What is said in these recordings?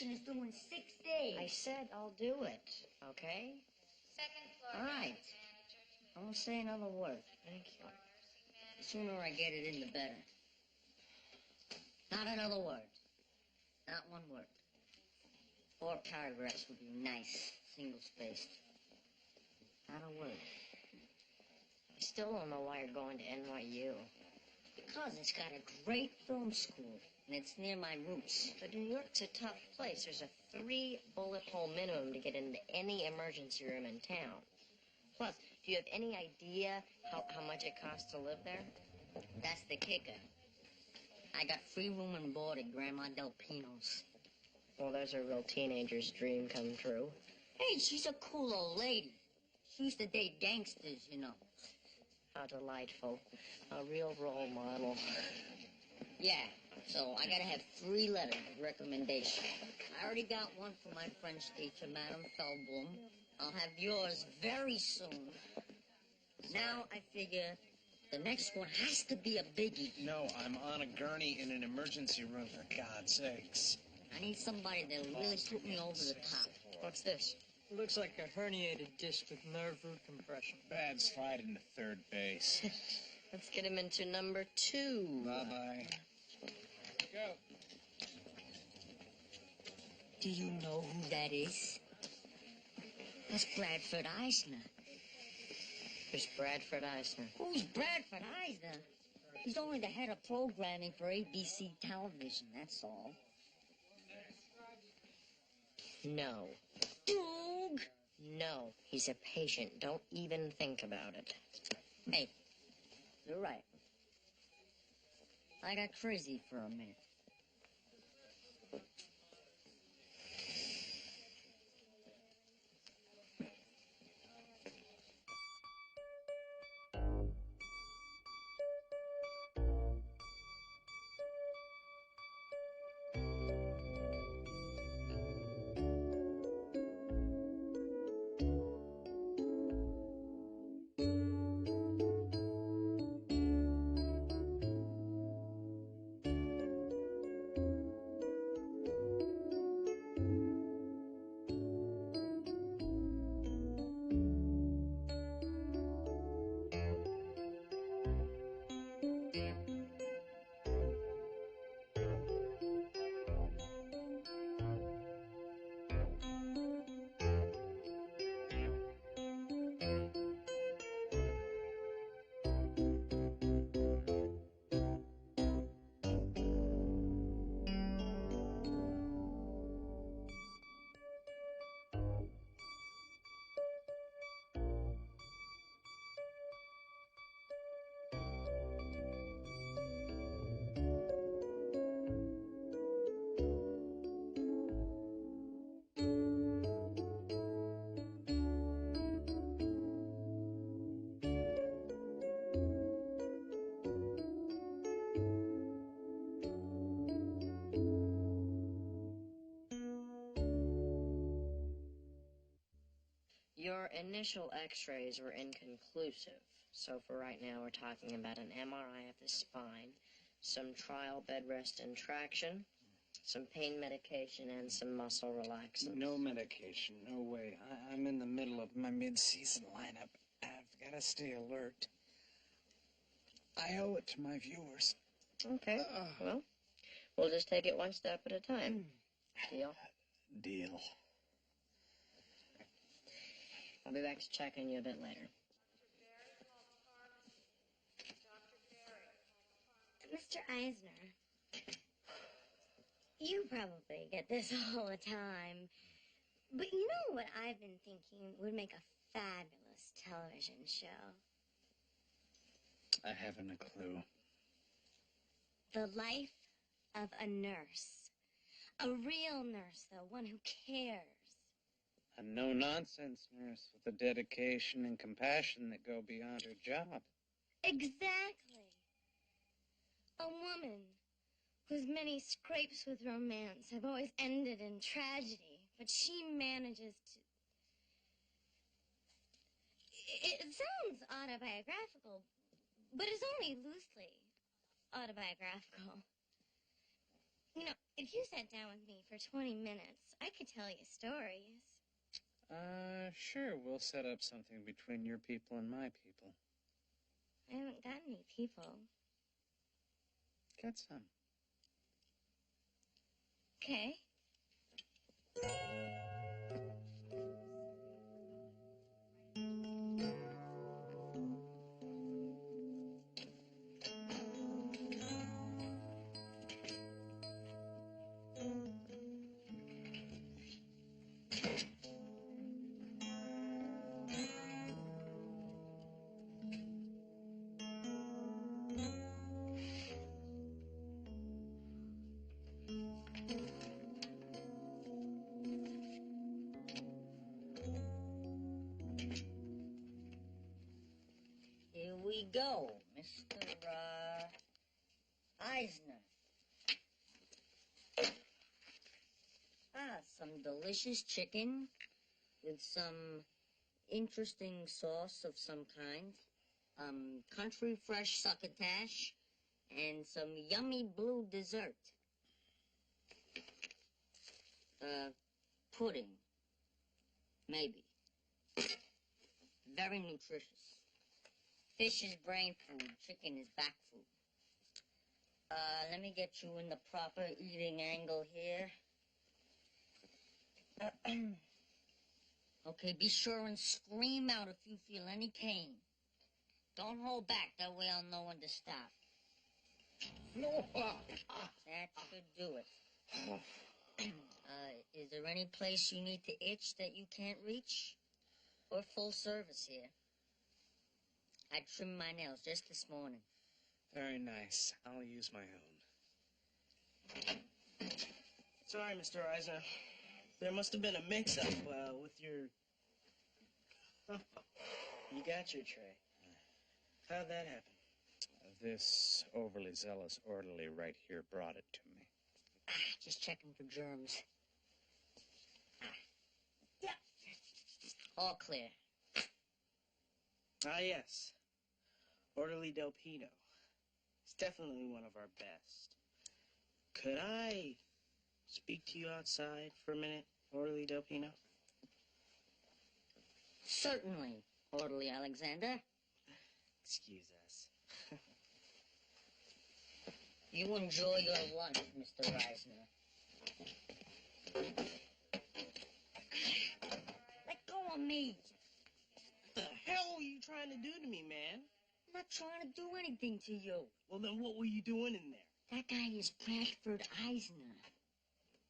It's due in 6 days. I said I'll do it, okay? Second floor. All right. I won't say another word. Thank you. The sooner I get it in, the better. Not another word. Not one word. 4 paragraphs would be nice, single-spaced. Not a word. I still don't know why you're going to NYU. Because it's got a great film school, and it's near my roots. But New York's a tough place. There's a 3-bullet hole minimum to get into any emergency room in town. Plus, do you have any idea how much it costs to live there? That's the kicker. I got free room and board at Grandma Del Pino's. Well, there's a real teenager's dream come true. Hey, she's a cool old lady. She used to date gangsters, you know. How delightful. A real role model. Yeah, so I gotta have 3 letters of recommendation. I already got one from my French teacher, Madame Feldblum. I'll have yours very soon. Now I figure the next one has to be a biggie. No, I'm on a gurney in an emergency room, for God's sakes. I need somebody that'll really put me over the top. What's this? It looks like a herniated disc with nerve root compression. Bad slide into third base. Let's get him into number 2. Bye-bye. Go. Do you know who that is? That's Bradford Eisner. Who's Bradford Eisner? Who's Bradford Eisner? He's only the head of programming for ABC television, that's all. No. Doog! No, he's a patient. Don't even think about it. Hey, you're right. I got crazy for a minute. Your initial x-rays were inconclusive, so for right now we're talking about an MRI of the spine, some trial bed rest and traction, some pain medication, and some muscle relaxants. No medication, no way. I'm in the middle of my mid-season lineup. I've got to stay alert. I owe it to my viewers. Okay, well, we'll just take it one step at a time. Deal? Deal. I'll be back to check on you a bit later. Mr. Eisner, you probably get this all the time, but you know what I've been thinking would make a fabulous television show? I haven't a clue. The life of a nurse. A real nurse, though, one who cares. A no-nonsense nurse with the dedication and compassion that go beyond her job. Exactly. A woman whose many scrapes with romance have always ended in tragedy, but she manages to... It sounds autobiographical, but it's only loosely autobiographical. You know, if you sat down with me for 20 minutes, I could tell you stories. Sure, we'll set up something between your people and my people. I haven't got any people. Got some. Okay. Here we go, Mr. Eisner. Some delicious chicken with some interesting sauce of some kind. Country fresh succotash and some yummy blue dessert. Pudding. Maybe. Very nutritious. Fish is brain food, chicken is back food. Let me get you in the proper eating angle here. Okay, be sure and scream out if you feel any pain. Don't hold back, that way I'll know when to stop. No! That should do it. Is there any place you need to itch that you can't reach? We're full service here. I trimmed my nails just this morning. Very nice. I'll use my own. Sorry, Mr. Eisner. There must have been a mix-up with your... You got your tray. How'd that happen? This overly zealous orderly right here brought it to me. Just checking for germs. Yeah. All clear. Ah, yes. Orderly Del Pino. He's definitely one of our best. Could I speak to you outside for a minute, Orderly Del Pino? Certainly, Orderly Alexander. Excuse us. You enjoy your lunch, Mr. Eisner. Let go of me. What the hell were you trying to do to me, man? I'm not trying to do anything to you. Well, then what were you doing in there? That guy is Bradford Eisner.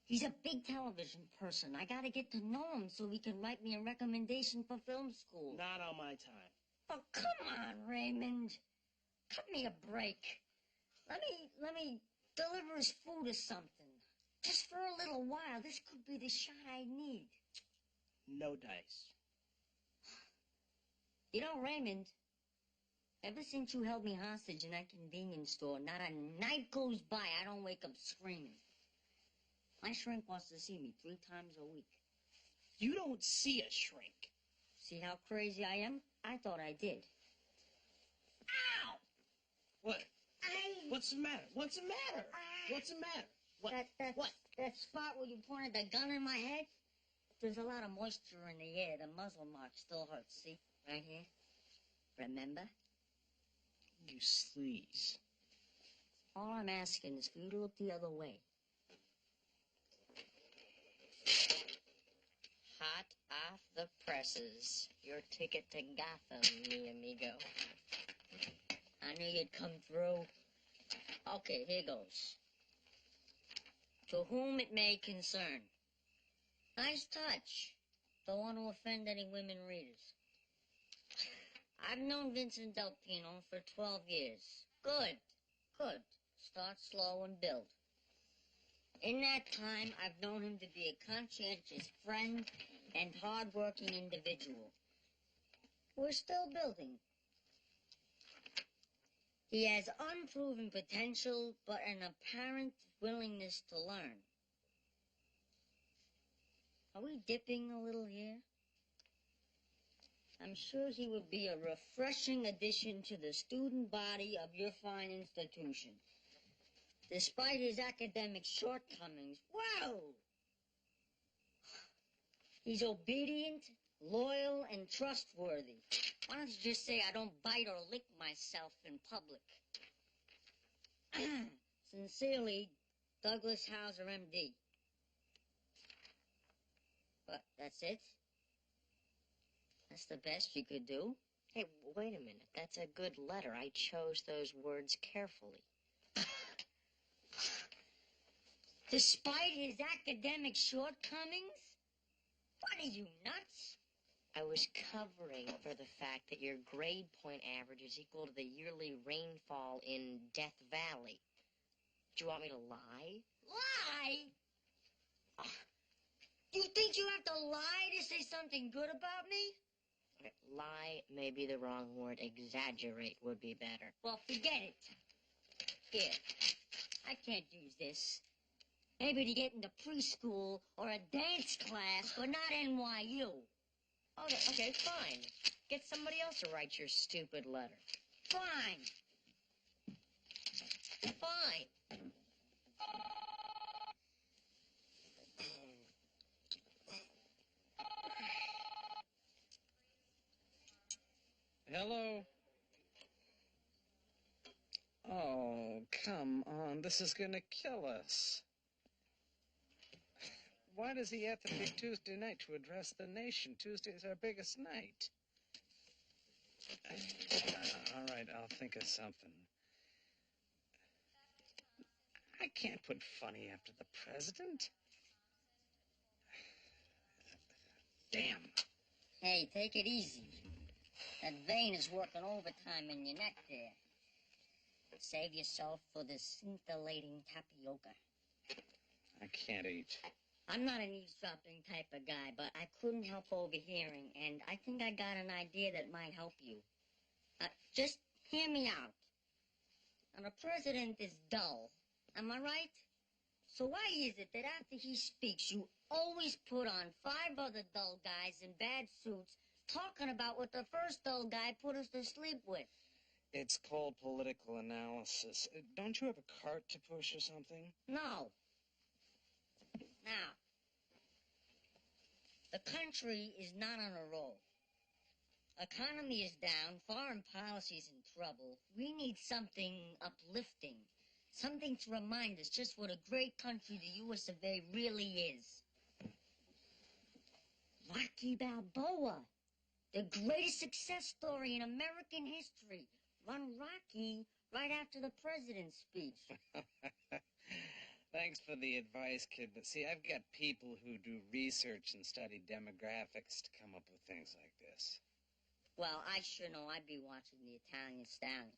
He's a big television person. I gotta get to know him so he can write me a recommendation for film school. Not on my time. Oh, come on, Raymond. Cut me a break. Let me deliver his food or something. Just for a little while. This could be the shot I need. No dice. You know, Raymond, ever since you held me hostage in that convenience store, not a night goes by I don't wake up screaming. My shrink wants to see me 3 times a week. You don't see a shrink. See how crazy I am? I thought I did. Ow! What? What's the matter? What's the matter? What's the matter? What? What? That spot where you pointed the gun in my head? There's a lot of moisture in the air. The muzzle mark still hurts. See? Right here. Remember? You sleaze. All I'm asking is for you to look the other way. Hot off the presses. Your ticket to Gotham, mi amigo. I knew you'd come through. Okay, here goes. To whom it may concern. Nice touch. Don't want to offend any women readers. I've known Vincent Del Pino for 12 years. Good. Start slow and build. In that time, I've known him to be a conscientious friend and hard-working individual. We're still building. He has unproven potential, but an apparent willingness to learn. Are we dipping a little here? I'm sure he would be a refreshing addition to the student body of your fine institution. Despite his academic shortcomings, whoa! He's obedient, loyal, and trustworthy. Why don't you just say I don't bite or lick myself in public? Sincerely, Douglas Howser, M.D. But that's it? That's the best you could do? Hey, wait a minute. That's a good letter. I chose those words carefully. Despite his academic shortcomings? What are you, nuts? I was covering for the fact that your grade point average is equal to the yearly rainfall in Death Valley. Do you want me to lie? Lie? You think you have to lie to say something good about me? Lie may be the wrong word. Exaggerate would be better. Well, forget it. Here, I can't use this. Maybe to get into preschool or a dance class, but not NYU. Okay, fine. Get somebody else to write your stupid letter. Fine. Fine. Hello? Oh, come on. This is gonna kill us. Why does he have to pick Tuesday night to address the nation? Tuesday is our biggest night. All right, I'll think of something. I can't put funny after the president. Damn. Hey, take it easy. That vein is working overtime in your neck there. Save yourself for the scintillating tapioca. I can't eat. I'm not an eavesdropping type of guy, but I couldn't help overhearing, and I think I got an idea that might help you. Just hear me out. Now, the president is dull. Am I right? So why is it that after he speaks, you always put on 5 other dull guys in bad suits talking about what the first dull guy put us to sleep with? It's called political analysis. Don't you have a cart to push or something? No. Now, the country is not on a roll. Economy is down, foreign policy's in trouble. We need something uplifting. Something to remind us just what a great country the U.S. of A. really is. Rocky Balboa, the greatest success story in American history. Run Rocky right after the president's speech. Thanks for the advice, kid. But see, I've got people who do research and study demographics to come up with things like this. Well, I sure know I'd be watching the Italian Stallion.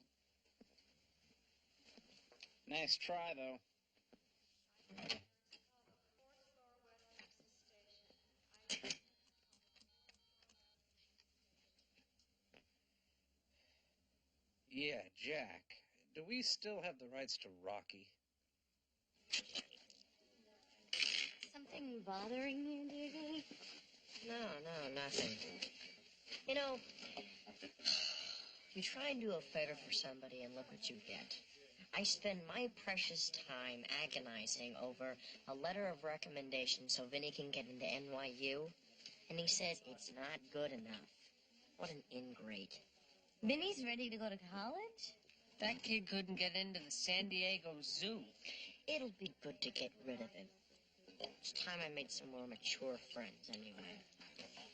Nice try, though. Yeah, Jack. Do we still have the rights to Rocky? Something bothering you, Doogie? No, nothing. You know, you try and do a favor for somebody and look what you get. I spend my precious time agonizing over a letter of recommendation so Vinny can get into NYU, and he says it's not good enough. What an ingrate. Vinny's ready to go to college? That kid couldn't get into the San Diego Zoo. It'll be good to get rid of him. It's time I made some more mature friends, anyway.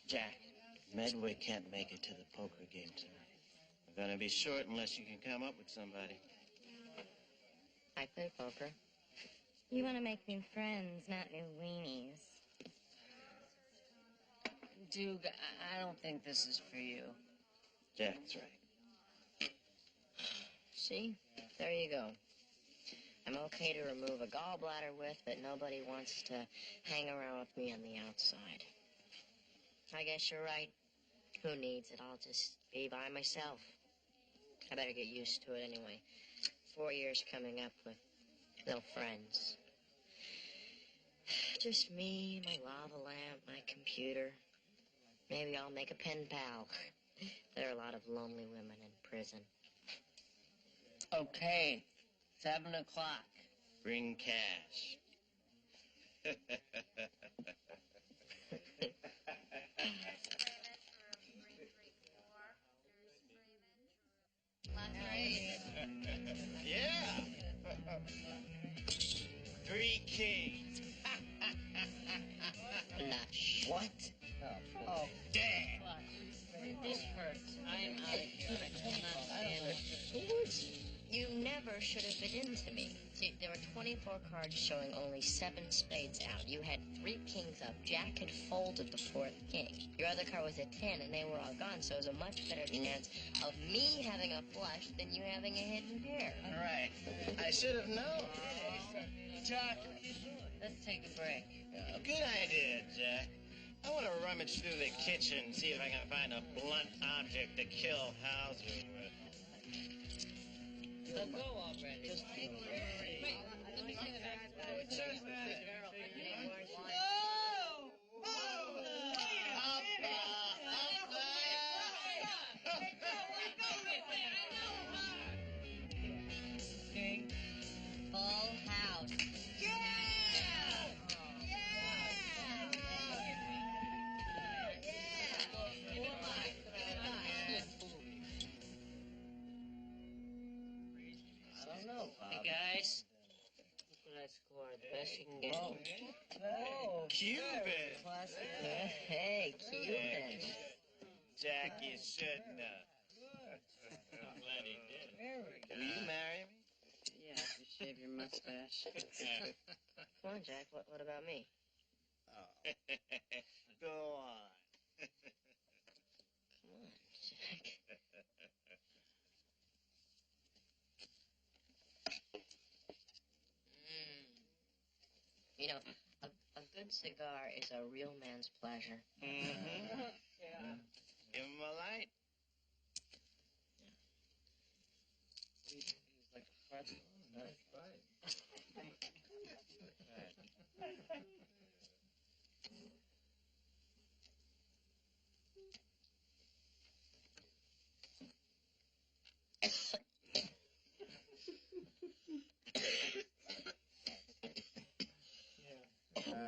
Jack, Medway can't make it to the poker game tonight. We're gonna be short unless you can come up with somebody. I play poker. You want to make new friends, not new weenies. Dude, I don't think this is for you. Jack's right. See? There you go. I'm okay to remove a gallbladder with, but nobody wants to hang around with me on the outside. I guess you're right. Who needs it? I'll just be by myself. I better get used to it anyway. 4 years coming up with no friends. Just me, my lava lamp, my computer. Maybe I'll make a pen pal. There are a lot of lonely women in prison. Okay, 7 o'clock. Bring cash. Yeah. 3 kings. Blush. What? Oh, damn. This hurts. I'm out of here. I cannot stand it. You never should have been into me. See, there were 24 cards showing only 7 spades out. You had 3 kings up. Jack had folded the 4th king. Your other card was a 10, and they were all gone, so it was a much better chance of me having a flush than you having a hidden pair. Right. I should have known. Jack, let's take a break. Good idea, Jack. I want to rummage through the kitchen, see if I can find a blunt object to kill Howser with. So go already. Just take a break. Let me take it back. King. Full house. Hey, guys. Look what I scored. Best you can get. Oh, Cupid! Hey, Cupid. Jack, you shouldn't have. I'm glad he did. Will you marry me? Yeah, if you shave your mustache. Come on, Jack. What about me? Oh. Go on. Come on, Jack. You know, a good cigar is a real man's pleasure. Mm-hmm. yeah. Give him a light. He's like a pretzel. That's right.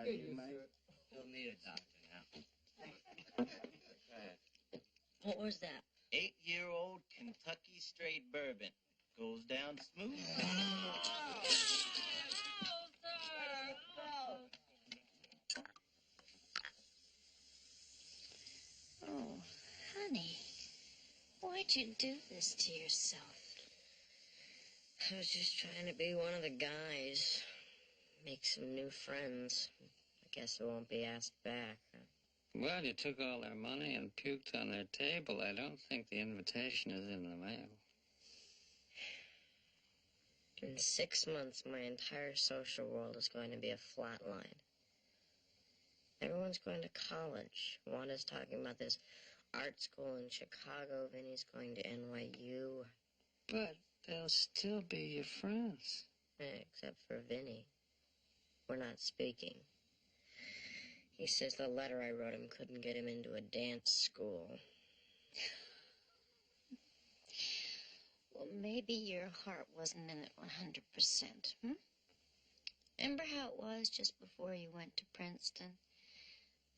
You might. You'll need a doctor now. What was that? 8-year-old Kentucky straight bourbon. Goes down smooth. Oh, honey, why'd you do this to yourself? I was just trying to be one of the guys. Make some new friends. I guess I won't be asked back. Well, you took all their money and puked on their table. I don't think the invitation is in the mail. In 6 months, my entire social world is going to be a flat line. Everyone's going to college. Wanda's talking about this art school in Chicago. Vinny's going to NYU. But they'll still be your friends. Except for Vinny. We're not speaking. He says the letter I wrote him couldn't get him into a dance school. Well, maybe your heart wasn't in it 100%, hmm? Remember how it was just before you went to Princeton?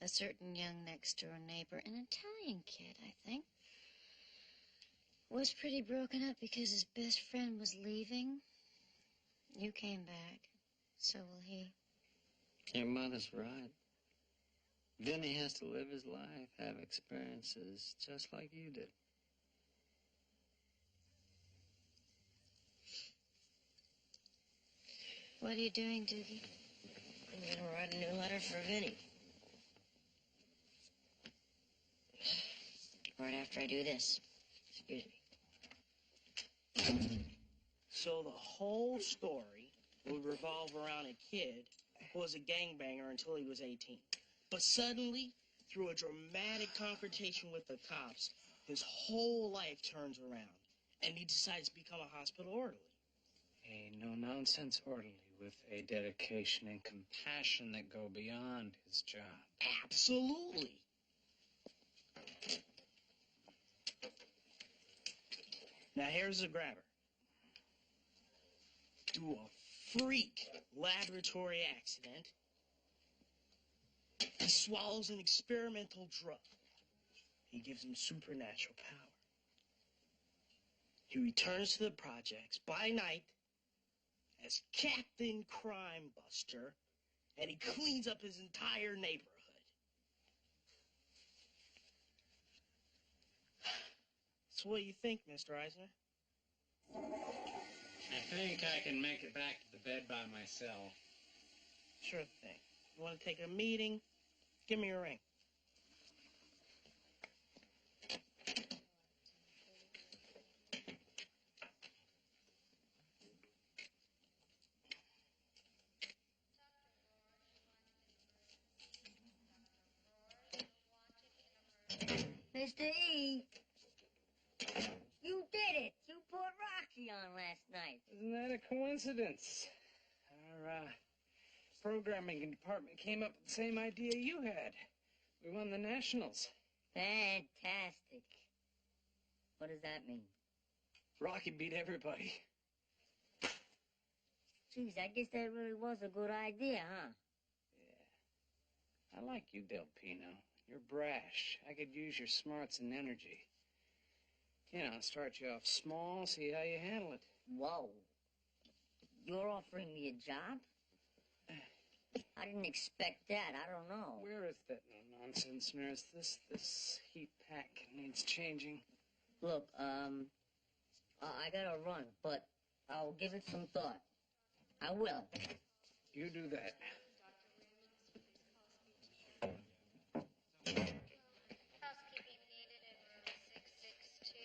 A certain young next-door neighbor, an Italian kid, I think, was pretty broken up because his best friend was leaving. You came back. So will he. Your mother's right. Vinny has to live his life, have experiences, just like you did. What are you doing, Doogie? I'm gonna write a new letter for Vinny. Right after I do this. Excuse me. So the whole story would revolve around a kid who was a gangbanger until he was 18. But suddenly, through a dramatic confrontation with the cops, his whole life turns around, and he decides to become a hospital orderly. A no-nonsense orderly with a dedication and compassion that go beyond his job. Absolutely. Now here's the grabber. Do a freak laboratory accident. He swallows an experimental drug. He gives him supernatural power. He returns to the projects by night as Captain Crime Buster, and he cleans up his entire neighborhood. So what do you think, Mr. Eisner? I think I can make it back to the bed by myself. Sure thing. You want to take a meeting? Give me a ring. Mr. E, you did it. You brought Rocky on last night. Isn't that a coincidence? Our programming department came up with the same idea you had. We won the nationals. Fantastic. What does that mean? Rocky beat everybody. Geez, I guess that really was a good idea, huh? Yeah. I like you, Del Pino. You're brash. I could use your smarts and energy. You know, start you off small, see how you handle it. Whoa. You're offering me a job? I didn't expect that. I don't know. Where is that nonsense, nurse? This heat pack needs changing. Look, I gotta run, but I'll give it some thought. I will. You do that. Housekeeping needed in room 662.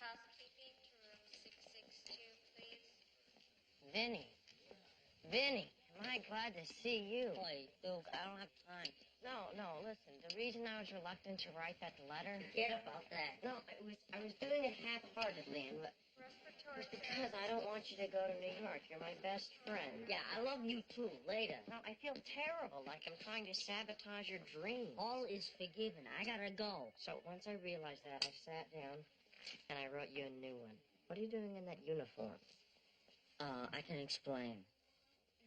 Housekeeping to room 662, please. Vinny, am I glad to see you? Wait, Duke, I don't have time. No, listen, the reason I was reluctant to write that letter... Forget about that. No, I was doing it half-heartedly, and Respiratory it's because I don't want you to go to New York. You're my best friend. Yeah, I love you too. Later. No, I feel terrible, like I'm trying to sabotage your dream. All is forgiven. I gotta go. So once I realized that, I sat down, and I wrote you a new one. What are you doing in that uniform? I can explain.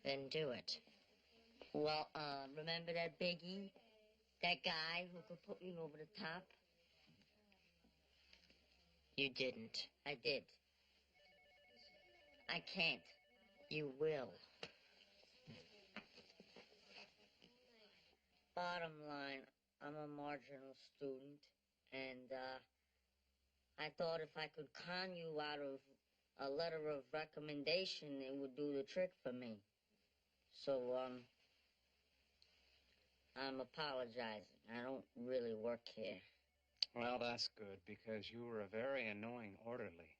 Then do it. Well, remember that Biggie? That guy who could put me over the top? You didn't. I did. I can't. You will. Bottom line, I'm a marginal student, and, I thought if I could con you out of a letter of recommendation, it would do the trick for me. So, I'm apologizing. I don't really work here. Well, that's good, because you were a very annoying orderly.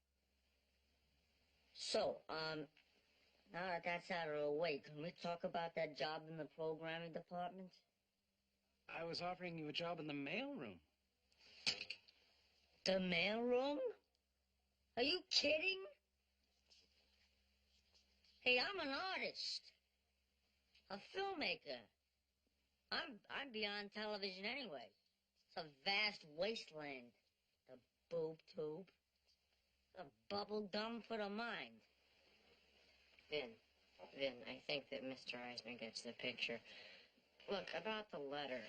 So, now that that's out of the way, can we talk about that job in the programming department? I was offering you a job in the mailroom. The mailroom? Are you kidding? Hey, I'm an artist. A filmmaker. I'm beyond television anyway. It's a vast wasteland. The boob tube. The bubble gum for the mind. Vin, I think that Mr. Eisner gets the picture. Look, about the letter.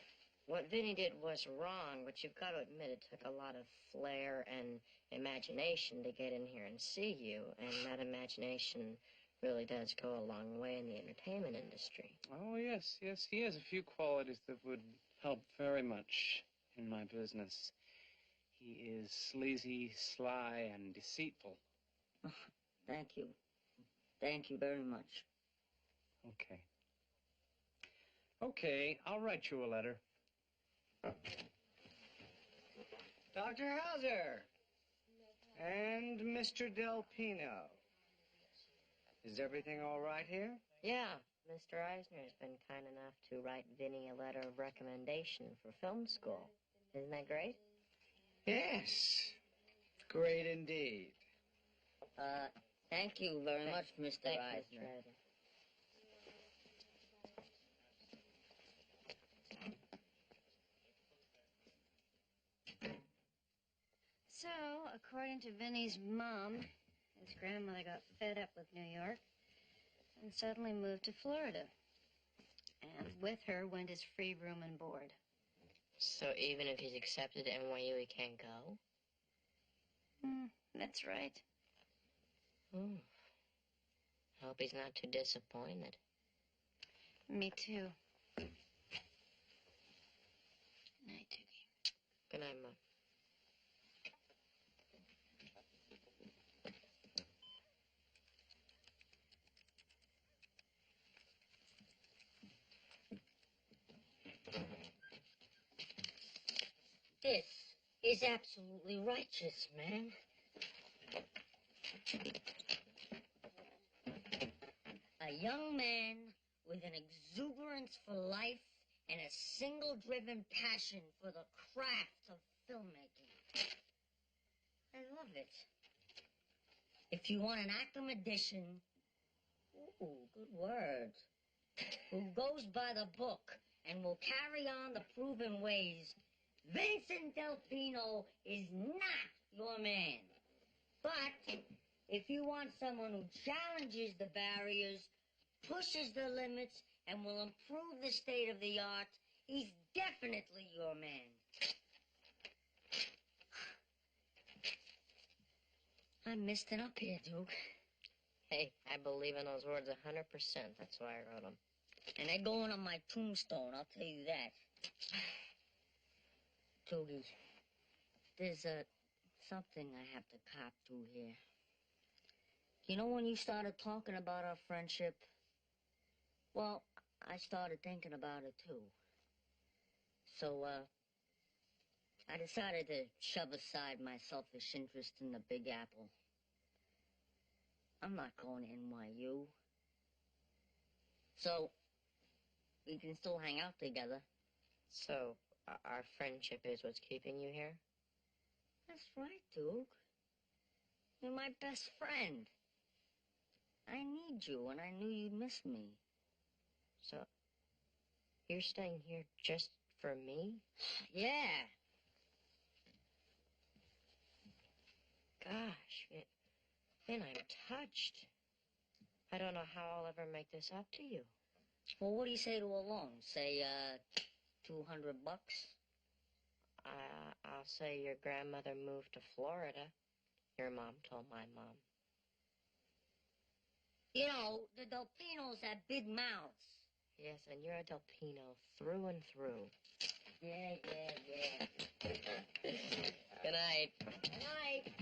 What Vinny did was wrong, but you've got to admit it took a lot of flair and imagination to get in here and see you, and that imagination really does go a long way in the entertainment industry. Oh, yes, he has a few qualities that would help very much in my business. He is sleazy, sly, and deceitful. Thank you. Thank you very much. Okay, I'll write you a letter. Dr. Howser and Mr. Del Pino. Is everything all right here? Yeah, Mr. Eisner's been kind enough to write Vinny a letter of recommendation for film school. Isn't that great? Yes, great indeed. Thank you very much, Mr. Thank you, Eisner. Mr. Eisner. So, according to Vinny's mom, his grandmother got fed up with New York, so and suddenly moved to Florida. And with her went his free room and board. So even if he's accepted at NYU, he can't go? That's right. Hmm. I hope he's not too disappointed. Me too. Good night, Doogie. Good night, Mom. This is absolutely righteous, man. A young man with an exuberance for life and a single-driven passion for the craft of filmmaking. I love it. If you want an Actum edition, ooh, good word, who goes by the book and will carry on the proven ways, Vincent Del Pino is not your man. But if you want someone who challenges the barriers, pushes the limits, and will improve the state of the art, he's definitely your man. I'm misting up here, Duke. Hey, I believe in those words 100%. That's why I wrote them. And they're going on my tombstone, I'll tell you that. Doogie, there's something I have to cop to here. You know when you started talking about our friendship? Well, I started thinking about it too. So, I decided to shove aside my selfish interest in the Big Apple. I'm not going to NYU. So, we can still hang out together. So, our friendship is what's keeping you here? That's right, Duke. You're my best friend. I need you, and I knew you'd miss me. So, you're staying here just for me? Yeah. Gosh, man, I'm touched. I don't know how I'll ever make this up to you. Well, what do you say to a loan? Say, $200? I'll say your grandmother moved to Florida. Your mom told my mom. You know, the Del Pinos have big mouths. Yes, and you're a Del Pino through and through. Yeah. Good night. Good night.